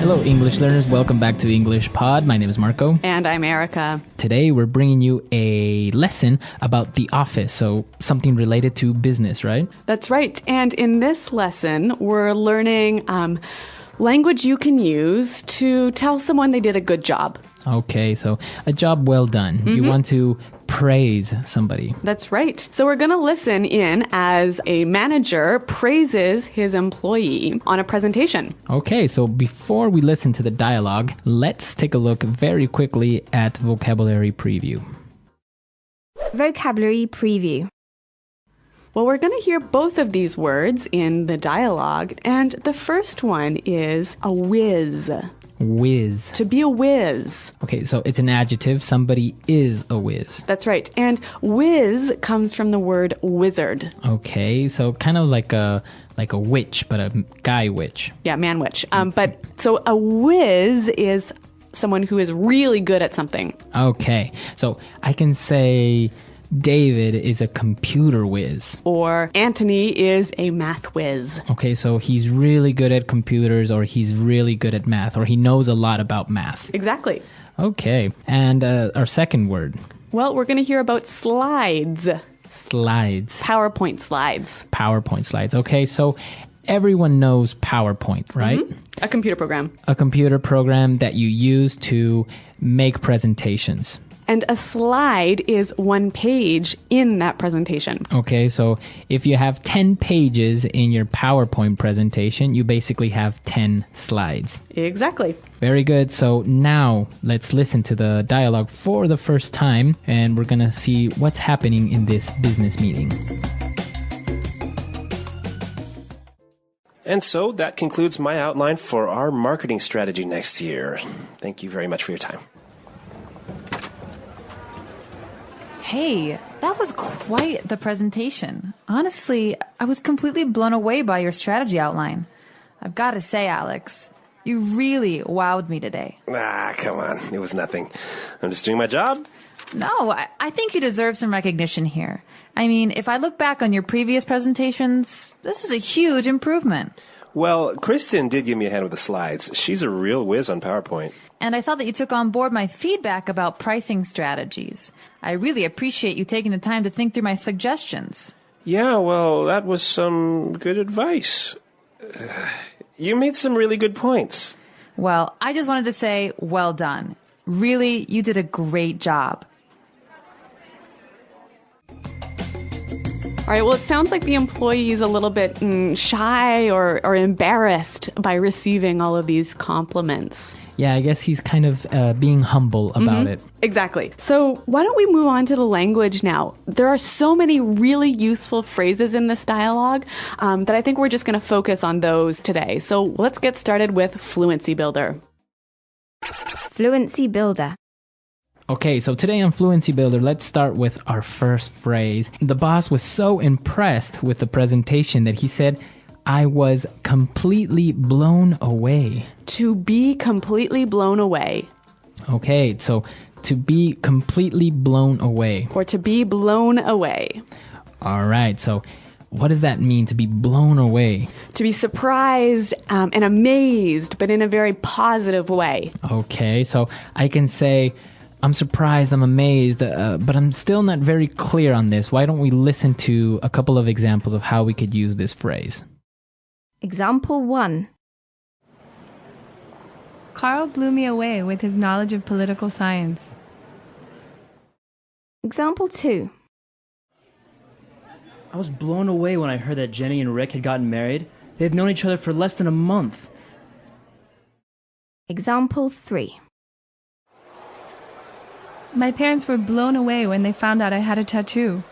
Hello, English learners. Welcome back to English Pod. My name is Marco. And I'm Erica. Today, we're bringing you a lesson about the office, so something related to business, right? That's right. And in this lesson, we're learning language you can use to tell someone they did a good job. Okay, so a job well done. Mm-hmm. You want to praise somebody. That's right. So we're going to listen in as a manager praises his employee on a presentation. Okay, so before we listen to the dialogue, let's take a look very quickly at vocabulary preview. Vocabulary preview. Well, we're going to hear both of these words in the dialogue, and the first one is a whiz. Whiz. To be a whiz. Okay, so it's an adjective. Somebody is a whiz. That's right. And whiz comes from the word wizard. Okay, so kind of like a witch, but a guy witch. Yeah, man witch. But so a whiz is someone who is really good at something. Okay, so I can say David is a computer whiz. Or Anthony is a math whiz. Okay, so he's really good at computers, or he's really good at math, or he knows a lot about math. Exactly. Okay, and our second word. Well, we're going to hear about slides. Slides. PowerPoint slides. PowerPoint slides. Okay, so everyone knows PowerPoint, right? Mm-hmm. A computer program. A computer program that you use to make presentations. And a slide is one page in that presentation. Okay, so if you have 10 pages in your PowerPoint presentation, you basically have 10 slides. Exactly. Very good. So now let's listen to the dialogue for the first time, and we're going to see what's happening in this business meeting. And so that concludes my outline for our marketing strategy next year. Thank you very much for your time. Hey, that was quite the presentation. Honestly, I was completely blown away by your strategy outline. I've got to say, Alex, you really wowed me today. Come on. It was nothing. I'm just doing my job. No, I think you deserve some recognition here. I mean, if I look back on your previous presentations, this is a huge improvement. Well, Kristen did give me a hand with the slides. She's a real whiz on PowerPoint. And I saw that you took on board my feedback about pricing strategies. I really appreciate you taking the time to think through my suggestions. Yeah, well, that was some good advice. You made some really good points. Well, I just wanted to say, well done. Really, you did a great job. All right, well, it sounds like the employee is a little bit shy or embarrassed by receiving all of these compliments. Yeah, I guess he's kind of being humble about it. Exactly. So why don't we move on to the language now? There are so many really useful phrases in this dialogue that I think we're just going to focus on those today. So let's get started with Fluency Builder. Fluency builder. Okay, so today on Fluency Builder, let's start with our first phrase. The boss was so impressed with the presentation that he said, I was completely blown away. To be completely blown away. Okay, so to be completely blown away. Or to be blown away. All right, so what does that mean, to be blown away? To be surprised and amazed, but in a very positive way. Okay, so I can say, I'm surprised, I'm amazed, but I'm still not very clear on this. Why don't we listen to a couple of examples of how we could use this phrase? Example 1. Carl blew me away with his knowledge of political science. Example 2. I was blown away when I heard that Jenny and Rick had gotten married. They've known each other for less than a month. Example 3. My parents were blown away when they found out I had a tattoo.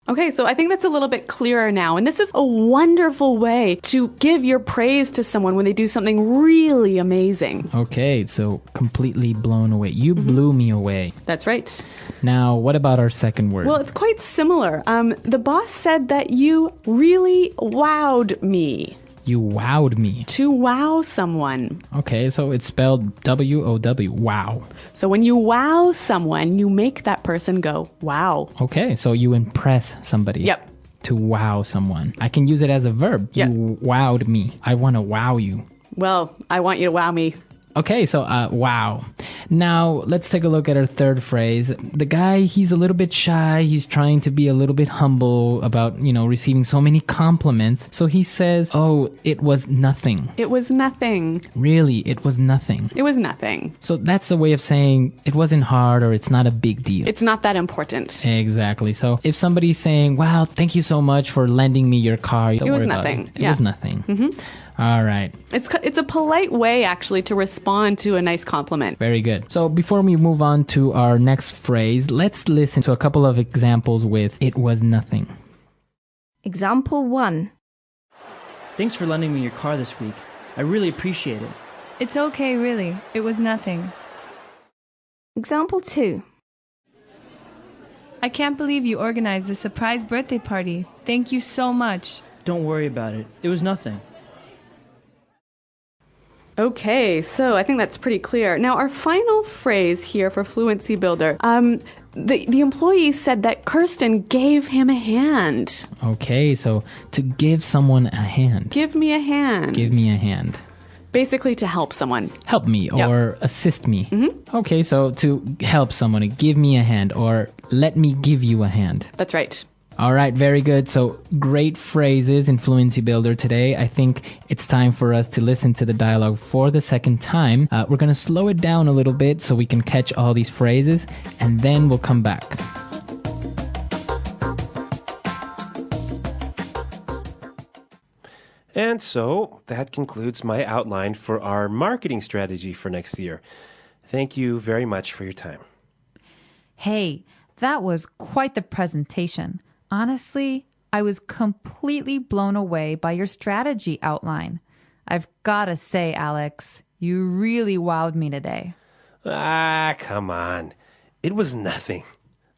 Okay, so I think that's a little bit clearer now. And this is a wonderful way to give your praise to someone when they do something really amazing. Okay, so completely blown away. You blew me away. That's right. Now, what about our second word? Well, it's quite similar. The boss said that you really wowed me. You wowed me. To wow someone. Okay, so it's spelled W-O-W, wow. So when you wow someone, you make that person go, wow. Okay, so you impress somebody. Yep. To wow someone. I can use it as a verb. Yep. You wowed me. I want to wow you. Well, I want you to wow me. Okay, so wow. Now let's take a look at our third phrase. The guy, he's a little bit shy. He's trying to be a little bit humble about, receiving so many compliments. So he says, oh, it was nothing. It was nothing. Really, it was nothing. It was nothing. So that's a way of saying it wasn't hard or it's not a big deal. It's not that important. Exactly. So if somebody's saying, wow, thank you so much for lending me your car. Don't worry about nothing. It was nothing. Mm-hmm. All right. It's a polite way, actually, to respond to a nice compliment. Very good. So before we move on to our next phrase, let's listen to a couple of examples with it was nothing. Example 1. Thanks for lending me your car this week. I really appreciate it. It's okay, really. It was nothing. Example 2. I can't believe you organized this surprise birthday party. Thank you so much. Don't worry about it. It was nothing. Okay, so I think that's pretty clear. Now, our final phrase here for Fluency Builder. The employee said that Kirsten gave him a hand. Okay, so to give someone a hand. Give me a hand. Give me a hand. Basically to help someone. Help me or assist me. Mm-hmm. Okay, so to help someone, give me a hand or let me give you a hand. That's right. All right, very good. So great phrases in Fluency Builder today. I think it's time for us to listen to the dialogue for the second time. We're going to slow it down a little bit so we can catch all these phrases, and then we'll come back. And so that concludes my outline for our marketing strategy for next year. Thank you very much for your time. Hey, that was quite the presentation. Honestly, I was completely blown away by your strategy outline. I've got to say, Alex, you really wowed me today. Ah, come on. It was nothing.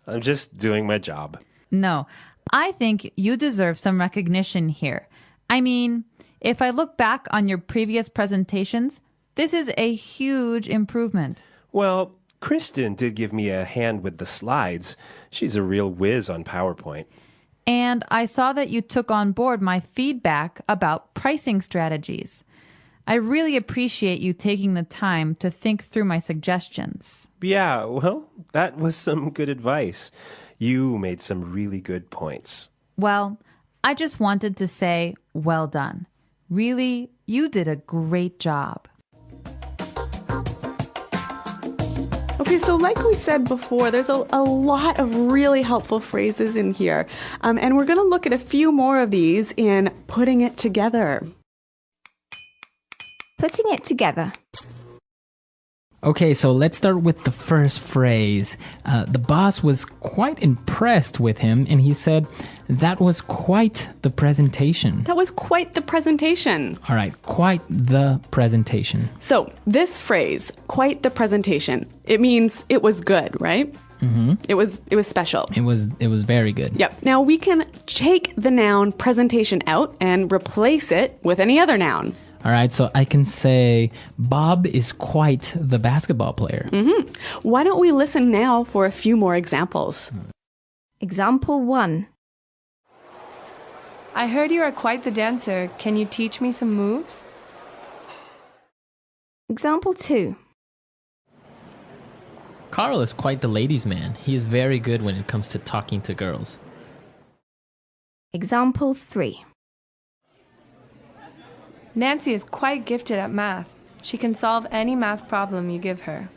I'm just doing my job. No, I think you deserve some recognition here. I mean, if I look back on your previous presentations, this is a huge improvement. Well, Kristen did give me a hand with the slides. She's a real whiz on PowerPoint. And I saw that you took on board my feedback about pricing strategies. I really appreciate you taking the time to think through my suggestions. Yeah, well, that was some good advice. You made some really good points. Well, I just wanted to say, well done. Really, you did a great job. Okay, so like we said before, there's a lot of really helpful phrases in here. And we're going to look at a few more of these in putting it together. Putting it together. Okay, so let's start with the first phrase. The boss was quite impressed with him, and he said, that was quite the presentation. That was quite the presentation. All right, quite the presentation. So this phrase, quite the presentation, it means it was good, right? Mm-hmm. It was special. It was very good. Yep. Now we can take the noun presentation out and replace it with any other noun. All right, so I can say Bob is quite the basketball player. Mm-hmm. Why don't we listen now for a few more examples? Example 1. I heard you are quite the dancer. Can you teach me some moves? Example 2. Carl is quite the ladies' man. He is very good when it comes to talking to girls. Example 3. Nancy is quite gifted at math. She can solve any math problem you give her.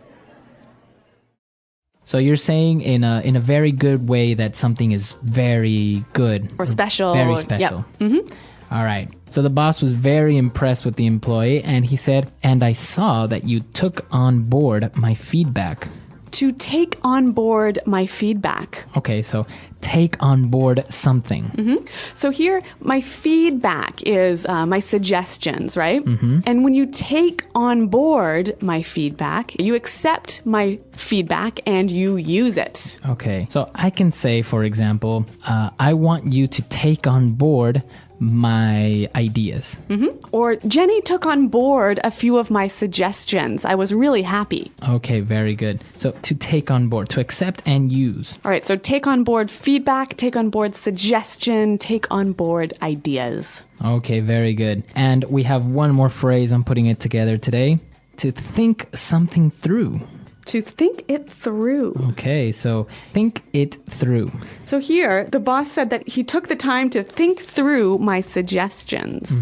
So you're saying in a very good way that something is very good. Or special. Very special. Yep. Mm-hmm. All right. So the boss was very impressed with the employee, and he said, and I saw that you took on board my feedback. To take on board my feedback. Okay, so take on board something. Mm-hmm. So here, my feedback is my suggestions, right? Mm-hmm. And when you take on board my feedback, you accept my feedback and you use it. Okay, so I can say, for example, I want you to take on board my ideas. Or Jenny took on board a few of my suggestions. I was really happy. Okay, very good. So to take on board, to accept and use. All right, so take on board feedback, take on board suggestion, take on board ideas. Okay, very good. And we have one more phrase. I'm putting it together today. To think something through. To think it through. Okay, so think it through. So here, the boss said that he took the time to think through my suggestions.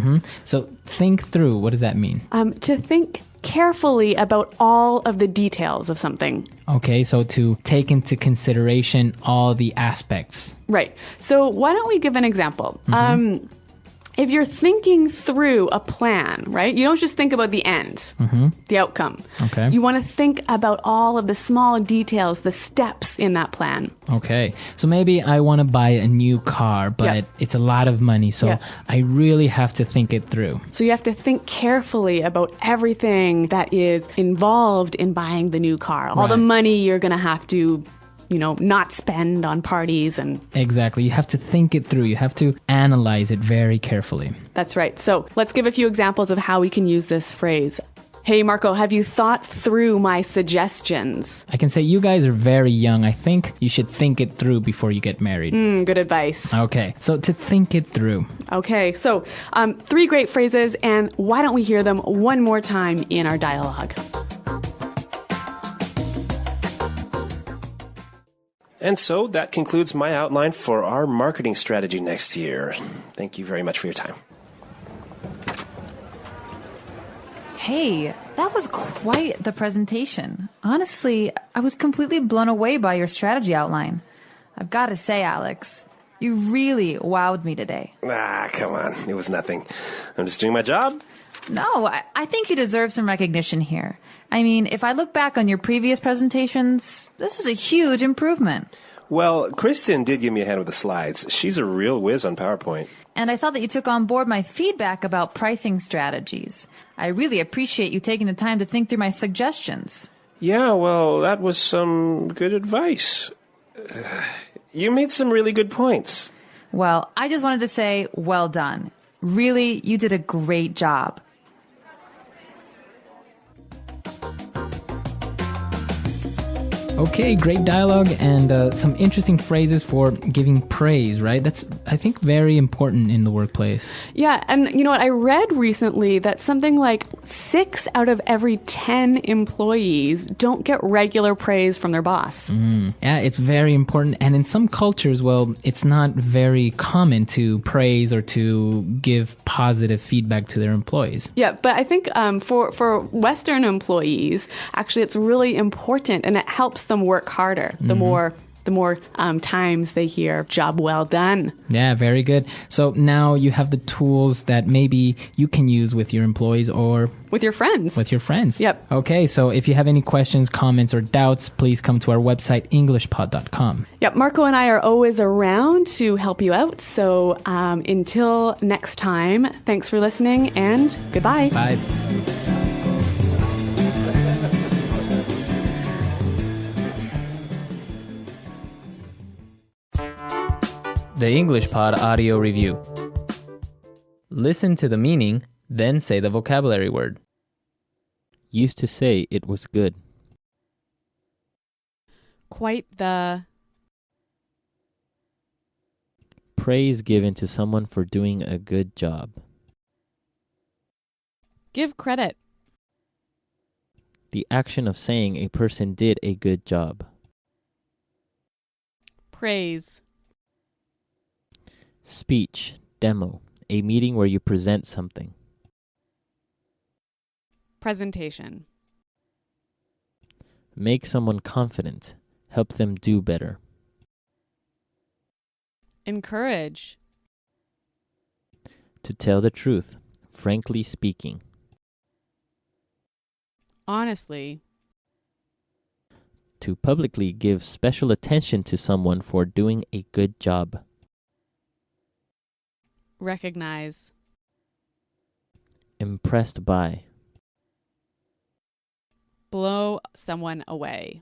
So think through, what does that mean? To think carefully about all of the details of something. Okay, so to take into consideration all the aspects. Right. So why don't we give an example? If you're thinking through a plan, right, you don't just think about the end, the outcome. Okay. You want to think about all of the small details, the steps in that plan. Okay, so maybe I want to buy a new car, but it's a lot of money, so I really have to think it through. So you have to think carefully about everything that is involved in buying the new car, all the money you're going to have to not spend on parties and... Exactly. You have to think it through. You have to analyze it very carefully. That's right. So let's give a few examples of how we can use this phrase. Hey, Marco, have you thought through my suggestions? I can say you guys are very young. I think you should think it through before you get married. Good advice. Okay, so to think it through. Okay, so 3 great phrases, and why don't we hear them one more time in our dialogue? And so that concludes my outline for our marketing strategy next year. Thank you very much for your time. Hey, that was quite the presentation. Honestly, I was completely blown away by your strategy outline. I've got to say, Alex, you really wowed me today. Come on. It was nothing. I'm just doing my job. No, I think you deserve some recognition here. I mean, if I look back on your previous presentations, this is a huge improvement. Well, Kristen did give me a hand with the slides. She's a real whiz on PowerPoint. And I saw that you took on board my feedback about pricing strategies. I really appreciate you taking the time to think through my suggestions. Yeah, well, that was some good advice. You made some really good points. Well, I just wanted to say, well done. Really, you did a great job. Okay, great dialogue and some interesting phrases for giving praise, right? That's, I think, very important in the workplace. Yeah, and you know what? I read recently that something like 6 out of every 10 employees don't get regular praise from their boss. Yeah, it's very important. And in some cultures, well, it's not very common to praise or to give positive feedback to their employees. Yeah, but I think for Western employees, actually, it's really important, and it helps them work harder. The more times they hear "job well done." Yeah, very good. So now you have the tools that maybe you can use with your employees or with your friends. Yep. Okay, so if you have any questions, comments, or doubts, please come to our website, englishpod.com. Yep, Marco and I are always around to help you out. So until next time, thanks for listening and goodbye. Bye. The English Pod Audio Review. Listen to the meaning, then say the vocabulary word. Used to say it was good. Quite the... Praise given to someone for doing a good job. Give credit. The action of saying a person did a good job. Praise. Speech, demo, a meeting where you present something. Presentation. Make someone confident, help them do better. Encourage. To tell the truth, frankly speaking. Honestly. To publicly give special attention to someone for doing a good job. Recognize. Impressed by. Blow someone away.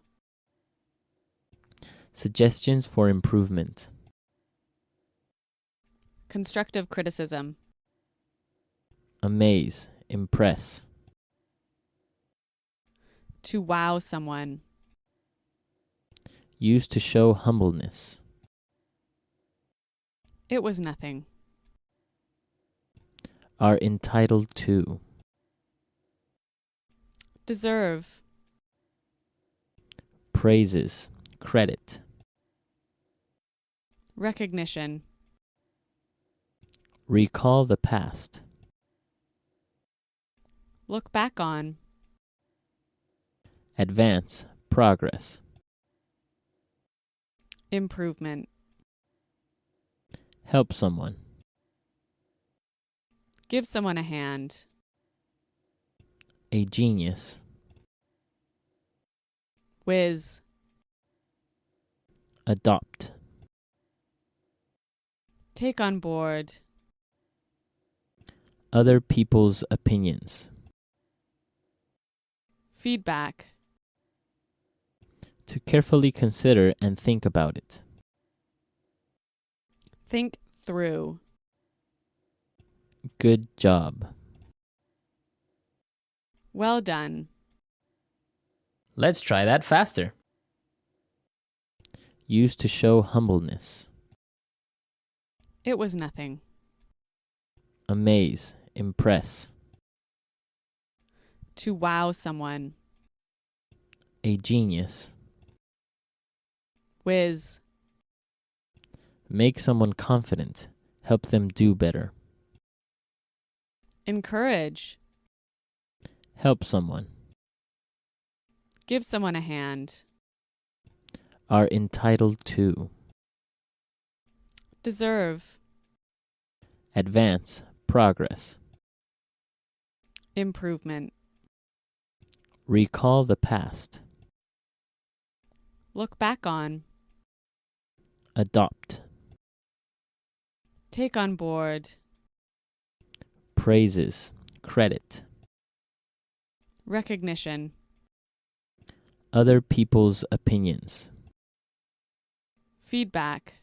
Suggestions for improvement. Constructive criticism. Amaze, impress. To wow someone. Used to show humbleness. It was nothing. Are entitled to. Deserve. Praises, credit. Recognition. Recall the past. Look back on. Advance, progress. Improvement. Help someone. Give someone a hand. A genius. Whiz. Adopt. Take on board. Other people's opinions. Feedback. To carefully consider and think about it. Think through. Good job. Well done. Let's try that faster. Used to show humbleness. It was nothing. Amaze, impress. To wow someone. A genius. Whiz. Make someone confident. Help them do better. Encourage. Help someone. Give someone a hand. Are entitled to. Deserve. Advance, progress. Improvement. Recall the past. Look back on. Adopt. Take on board. Praises, credit. Recognition. Other people's opinions. Feedback.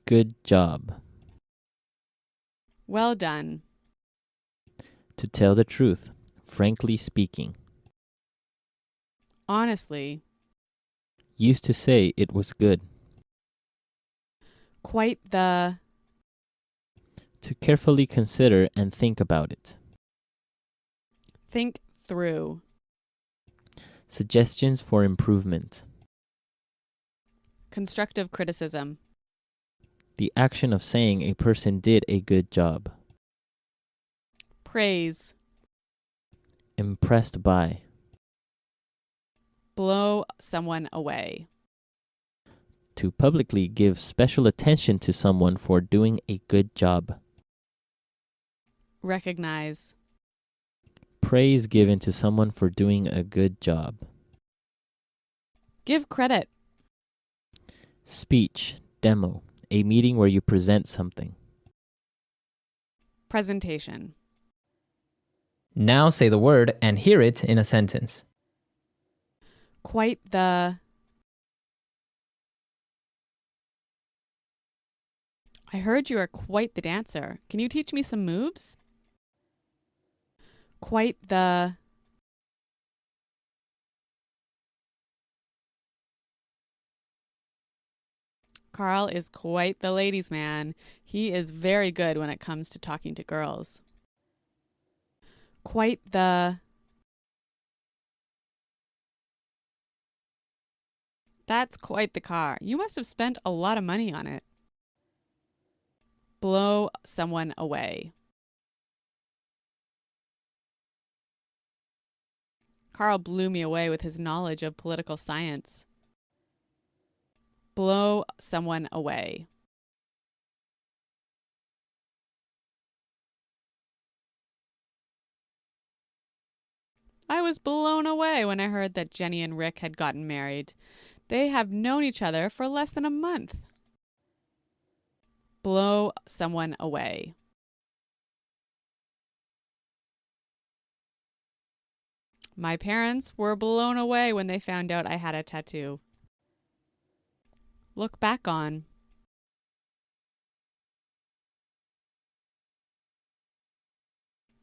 Good job. Well done. To tell the truth, frankly speaking. Honestly. Used to say it was good. Quite the. To carefully consider and think about it. Think through. Suggestions for improvement. Constructive criticism. The action of saying a person did a good job. Praise. Impressed by. Blow someone away. To publicly give special attention to someone for doing a good job. Recognize. Praise given to someone for doing a good job. Give credit. Speech, demo, a meeting where you present something. Presentation. Now say the word and hear it in a sentence. Quite the. I heard you are quite the dancer. Can you teach me some moves? Quite the. Carl is quite the ladies' man. He is very good when it comes to talking to girls. Quite the. That's quite the car. You must have spent a lot of money on it. Blow someone away. Carl blew me away with his knowledge of political science. Blow someone away. I was blown away when I heard that Jenny and Rick had gotten married. They have known each other for less than a month. Blow someone away. My parents were blown away when they found out I had a tattoo. Look back on.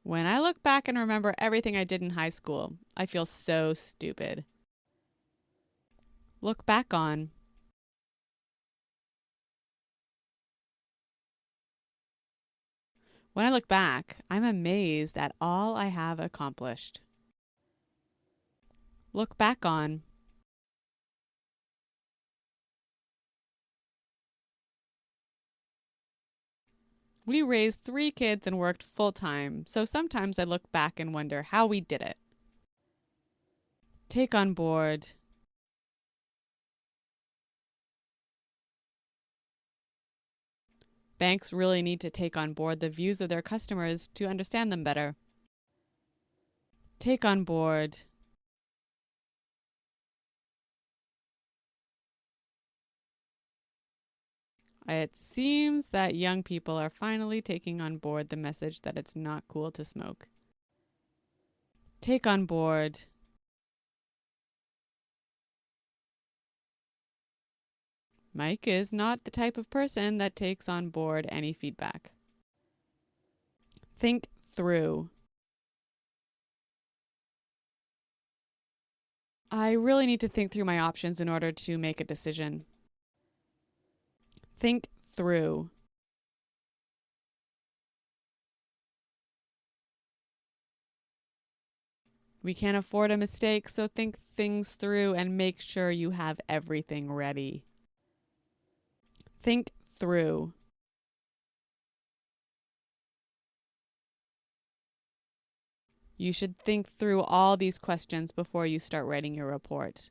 When I look back and remember everything I did in high school, I feel so stupid. Look back on. When I look back, I'm amazed at all I have accomplished. Look back on. We raised 3 kids and worked full time, so sometimes I look back and wonder how we did it. Take on board. Banks really need to take on board the views of their customers to understand them better. Take on board. It seems that young people are finally taking on board the message that it's not cool to smoke. Take on board. Mike is not the type of person that takes on board any feedback. Think through. I really need to think through my options in order to make a decision. Think through. We can't afford a mistake, so think things through and make sure you have everything ready. Think through. You should think through all these questions before you start writing your report.